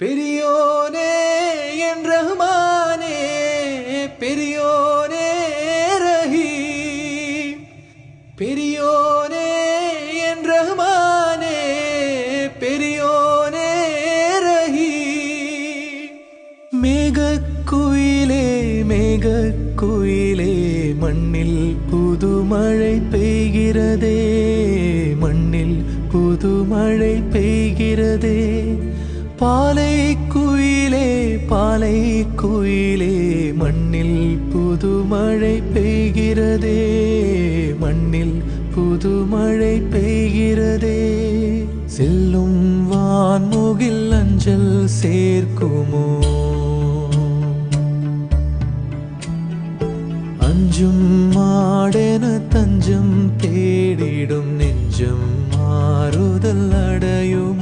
பெரியோனே என் ரஹ்மானே, பெரியோனே ரஹீம், பெரியோனே என் ரஹ்மானே, பெரியோனே ரஹீம். மேகக்குயிலே மேகக்குயிலே மண்ணில் புதுமழை பெய்கிறதே, மண்ணில் புதுமழை பெய்கிறதே. பாலை குயிலே பாலை குயிலே மண்ணில் புதுமழை பெய்கிறதே, மண்ணில் புதுமழை பெய்கிறதே. செல்லும் வான்முகில் அஞ்சல் சேர்க்குமோ, அஞ்சும் மாடென தஞ்சம் தேடிடும் நெஞ்சம் மாறுதல் அடையும்.